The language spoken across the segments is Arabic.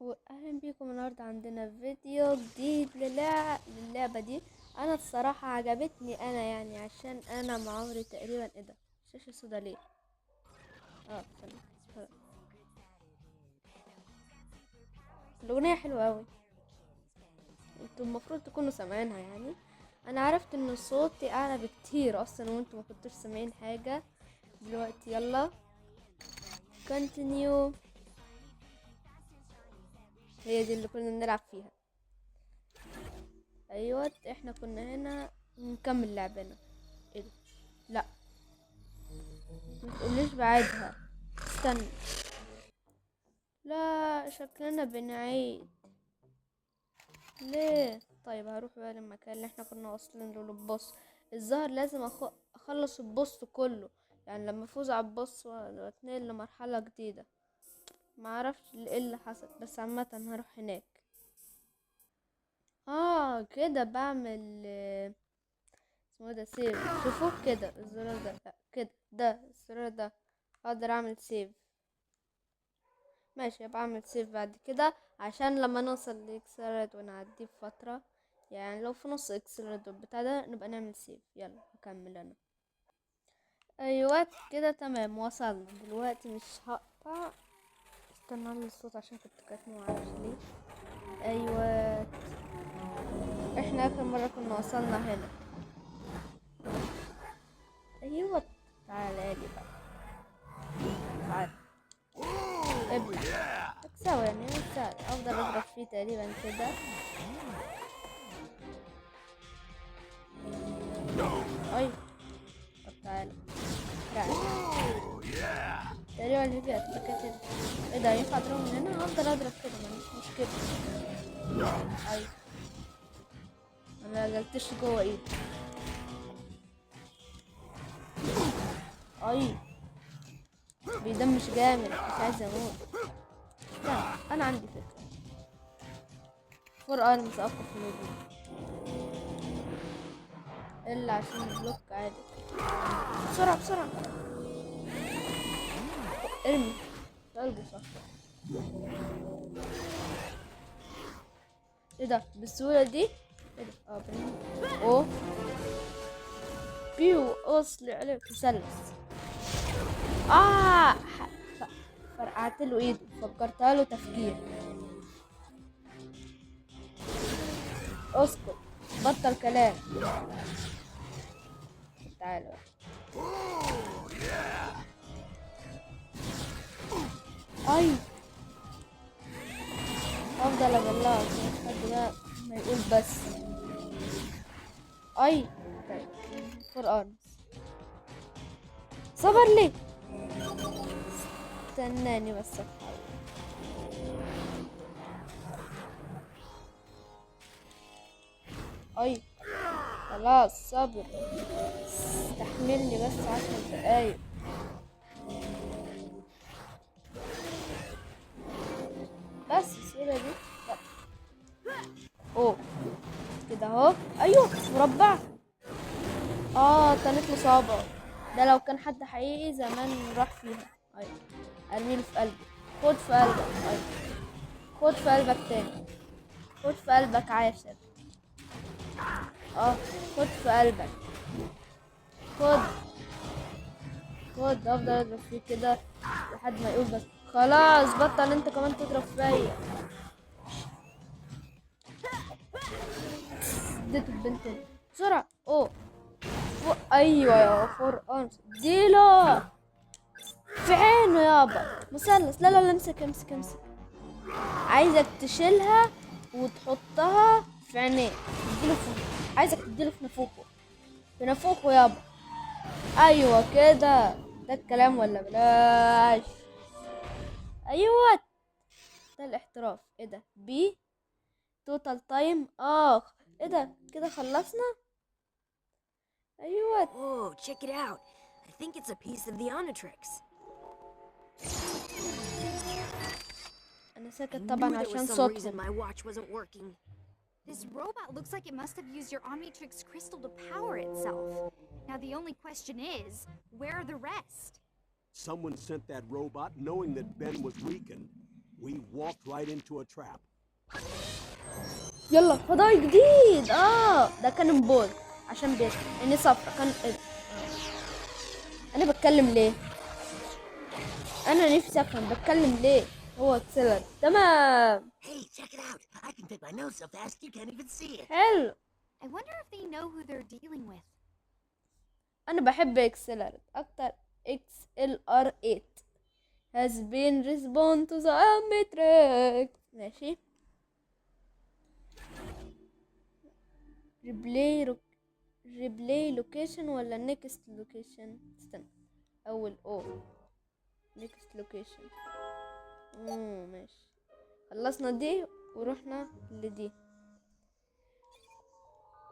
واهلا بيكم النهارده عندنا فيديو جديد للعبه دي. انا الصراحه عجبتني انا يعني عشان انا مع عمري تقريبا. ايه ده؟ شاشه سودا ليه؟ استنى. ها. الاغنيه حلوه قوي، انتوا المفروض تكونوا سامعينها يعني. انا عرفت ان صوتي اعلى بكتير اصلا وانتوا ما كنتوش سامعين حاجه. دلوقتي يلا كونتينيو. هي دي اللي كنا بنلعب فيها. ايوه احنا كنا هنا نكمل لعبنا. ايه ده؟ لا ما تقوليش بعدها. استنى. لا شكلنا بنعيد. ليه؟ طيب هروح بقى للمكان اللي احنا كنا واصلين له للبوس. الظاهر لازم اخلص البوس كله، يعني لما افوز على البوس واتنقل لمرحلة جديدة. ما اعرفش ايه اللي حصل، بس عامة هروح هناك. كده بعمل اسمه ده سيف. شوفوا كده الزرار ده، لا كده ده الزرار ده اقدر اعمل سيف. ماشي بعمل سيف بعد كده عشان لما نوصل لاكسلريت ونعديه بفترة، يعني لو في نص اكسلريت بتاع ده نبقى نعمل سيف. يلا هكمل انا. ايوه كده تمام وصلنا. دلوقتي مش هقطع. استنى اعلي الصوت عشان كنت كاتمه معرفش ليه. ايوه احنا اخر مرة كنا وصلنا هنا. ايوه تعالى لي بقى. تعالى ابلع. اكسوه يعني سهل. افضل اضرب فيه تقريبا كده. اي طب تعالى. تقريبا هي اتفكت هنا. ايه ده؟ ينفع اضربه من هنا؟ افضل اضرب كده مش مشكلة. اي انا قلتش جوه ايدي. اي بيدمش جامد مش عايز اموت. استنى انا عندي فكرة. فور ارمز اقوى في الهجوم الا عشان البلوك عادي. بسرعة بسرعة ارمي. قلبه صح. ايه ده بالسهولة دي؟ ايه ده؟ برمي. اوه بيو اصلي عليه مثلث. فرقعت له ايده، فكرتها له تفكير. اسكت بطل كلام. تعالى اي افضل ابلعه لحد ما يقول بس. اي طيب فور ارمز. صبر لي. استناني بس احاول. اي خلاص صبر. استحملني بس 10 دقايق. بس السهولة دي؟ لا. اوه كده اهو. ايوه مربع. كانت اصابة. ده لو كان حد حقيقي زمان راح فيها. ايوه ارميله في قلبي. خد في قلبك. ايوه خد في قلبك تاني. خد في قلبك عاشر. خد في قلبك. خد. خد افضل اضرب فيه كده لحد ما يقول بس. خلاص بطل انت كمان تضرب فيا. اديته البنت بسرعة. ايوه يا فور ارمز ديله في عينه يابا. مثلث. لا لا لا امسك امسك امسك. عايزك تشيلها وتحطها في عينيه. تديله في عايزك تديله في نافوخه. في نافوخه يابا. ايوه كده. ده الكلام ولا بلاش؟ ايوه ده الاحتراف. ايه ده؟ بي توتال تايم. ايه ده كده خلصنا. ايوه Whoa, check it out. I think it's a piece of the Omnitrix. انا I ساكت knew طبعا there was عشان some reason صوتهم. my watch wasn't working. This robot looks like it must have used your Omnitrix crystal to power itself. Now the only question is, where are the rest? Someone sent that robot knowing that Ben was weakened. We walked right into a trap. يلا فضاء جديد. ده كان بول عشان بيت اني صفرة كان انا بتكلم ليه؟ انا نفسي افهم بتكلم ليه. هو اكسلر تمام. Hey, check it out. I can pick my nose so fast you can't even see it. حلو. I wonder if they know who they're dealing with. انا بحب اكسلر اكتر. XLR8 has been respond to the Omnitrix. ماشي. ريبلاي لوكيشن ولا نيكست لوكيشن؟ استنى. اول نيكست لوكيشن. ماشي. خلصنا دي ورحنا لدي.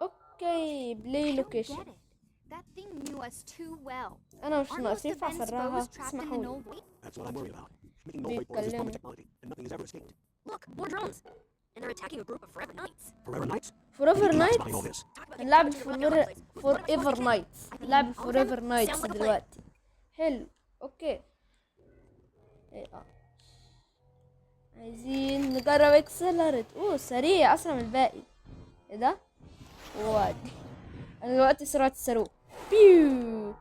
اوكي بلاي I don't لوكيشن. get it. That thing knew us too well. انا مش Aren't ناقص most ينفع events افرغها. trapped in an اسمحوا لي. old way? That's what I'm worried about. Making no way for this moment technology, and nothing has ever escaped. Look, more drones. And they're attacking a group of Forever Knights. Forever Knights? فور Who's نايتس. behind all this? Talk about هنلعب getting your rocket rockets. فور ايفر نايتس. هنلعب فور ايفر نايتس Sounds like a plan. دلوقتي. حلو. اوكي. عايزين نجرب اكسلرت. سريع اسرع من الباقي. ايه ده؟ وادي. انا دلوقتي سرعة الصاروخ. بيو.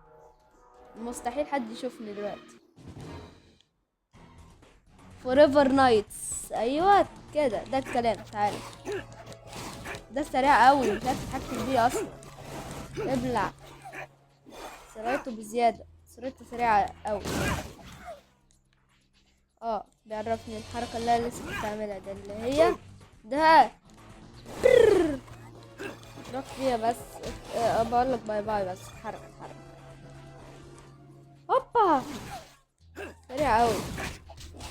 مستحيل حد يشوفني دلوقتي. فوريفر نايتس. ايوه كده ده الكلام. تعالى. ده سريع قوي مش عارف اتحكم بيه اصلا. ابلع. سرعته بزيادة. سرعته سريعة قوي. بيعرفني الحركة اللي انا لسه كنت بعملها ده اللي هي ده. روح فيها بس. بقول لك باي باي بس. حركة. هوبا. سريع قوي.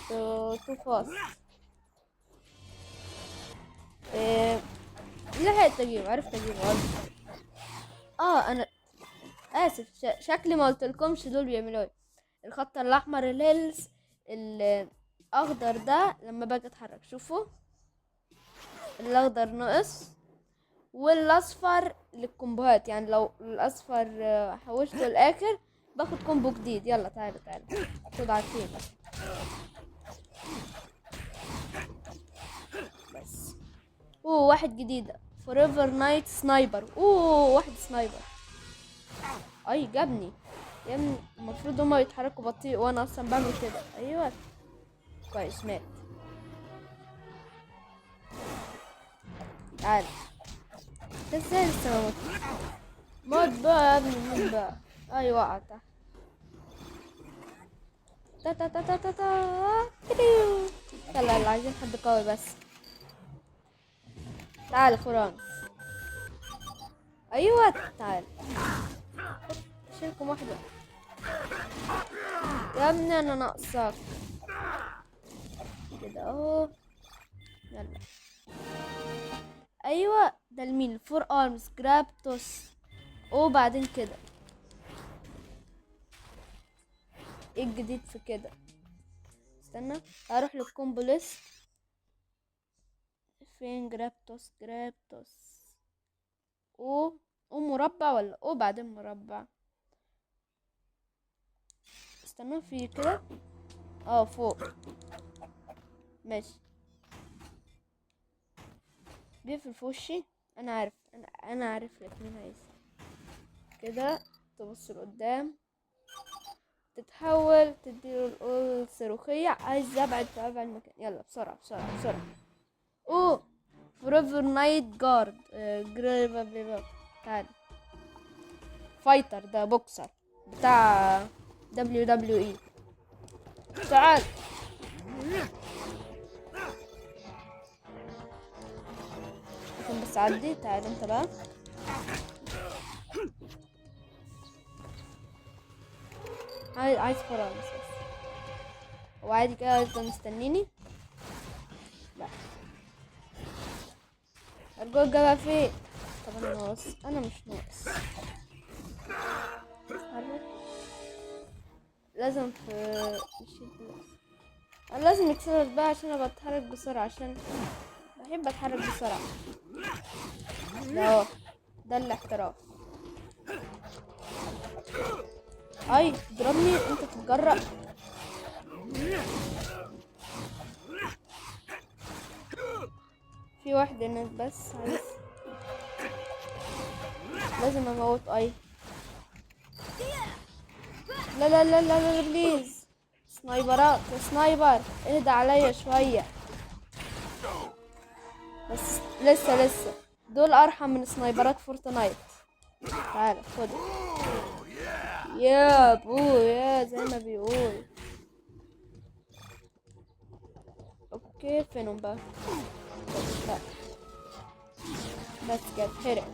تو فاست. لحقت اجيبه. عرفت اجيبه. انا اسف. شكلي ما قلتلكمش دول بيعملوا ايه. الخط الاحمر الهيلز الاخضر ده لما باجي اتحرك شوفوا. الاخضر ناقص والاصفر للكومبوهات. يعني لو الاصفر حوشته الاخر باخد كومبو جديد. يلا تعالى خد عارفين بس. واحد جديد. فوريفر نايت سنايبر. واحد سنايبر. جابني يا ابني. المفروض هما يتحركوا بطيء وانا اصلا بعمل كده. ايوه كويس. مات. تعال. ده ازاي لسه ما موت بقى يا ابني. مين بقى؟ وقع تحت. يلا عايزين حد قوي بس. تعال فرانس. ايوه تعال. شيلكم واحدة يا ابني. انا ناقصاك كده اهو. يلا. ايوه ده المين. فور ارمز جراب توس. بعدين كده ايه الجديد في كده؟ استنى هروح للكومبو ليست. فين جراب توس؟ مربع ولا بعدين مربع؟ استنى في كده. فوق. ماشي. بيقفل في وشي. انا عارف. انا عارف لك مين عايز كده. تبص لقدام تتحول تديله الصاروخية. عايز ابعد في ابعد مكان. يلا بسرعة. فوريفر نايت جارد. جريبا. تعال. فايتر ده بوكسر بتاع WWE. تعال. ممكن بس عدي. تعال انت بقى. عايز فرانس بس. هو عادي كده يفضل مستنيني؟ لا. ارجوك جابها فين؟ طب انا ناقص. انا مش ناقص. لازم انا لازم اكسر بقى عشان انا بتحرك بسرعة. عشان بحب اتحرك بسرعة. ده الاحتراف. تضربني انت تتجرأ. في واحد هناك بس عايز لازم اموت اي. لا لا لا لا لا بليز. سنايبرات يا سنايبر اهدى عليا شوية. بس لسه دول ارحم من سنايبرات فورتنايت. تعال خد يا ابويا زي ما بيقول. اوكي فينهم بقى؟ لا. بس كده اتحرق.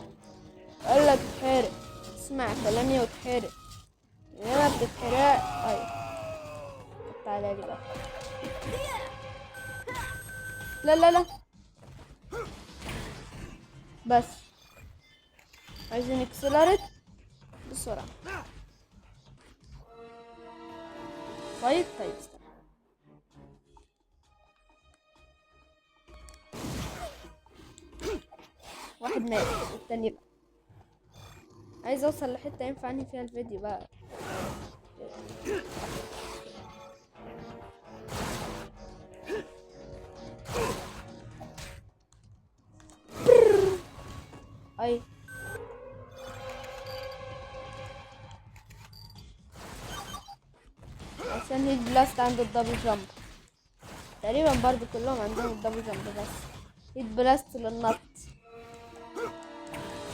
قالك اتحرق، اسمع كلامي واتحرق. لما بتتحرق ايوه. تعالى لي بقى. لا لا لا بس عايزين اكسلرت بسرعة. طيب استنى. واحد مات والتاني بقى. عايز اوصل لحتة ينفع انهي فيها الفيديو بقى. اي عشان هيد بلاست عنده الدبل جامب تقريبا، برضو كلهم عندهم الدبل جامب. بس هيد بلاست للنط،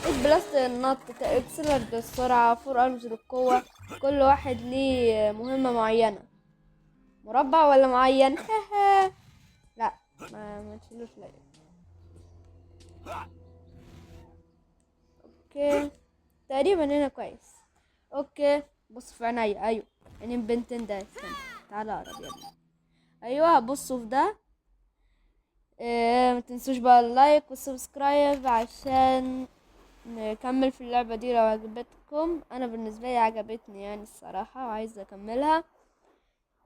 هيد بلاست للنط، اكسلر للسرعة، فور ارمز للقوة. كل واحد ليه مهمة معينة. مربع ولا معين؟ لا ما تشيلوش. لا اوكي تقريبا هنا كويس. اوكي بص في عينيا. ايوه عينين بنتين ده. استنى تعالى اقرب يا ابني. ايوه بصوا في ده. ما تنسوش بقى اللايك والسبسكرايب عشان نكمل في اللعبة دي لو عجبتكم. انا بالنسبة لي عجبتني يعني الصراحة وعايزة اكملها.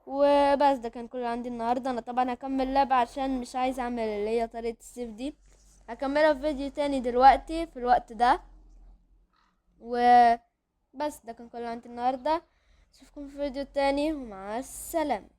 وبس ده كان كل اللي عندي النهاردة. انا طبعا هكمل لعبة عشان مش عايزة اعمل اللي هي طريقة السيف دي. هكملها في فيديو تاني دلوقتي في الوقت ده. وبس ده كان كل اللي عندي النهاردة. اشوفكم في فيديو تاني ومع السلامة.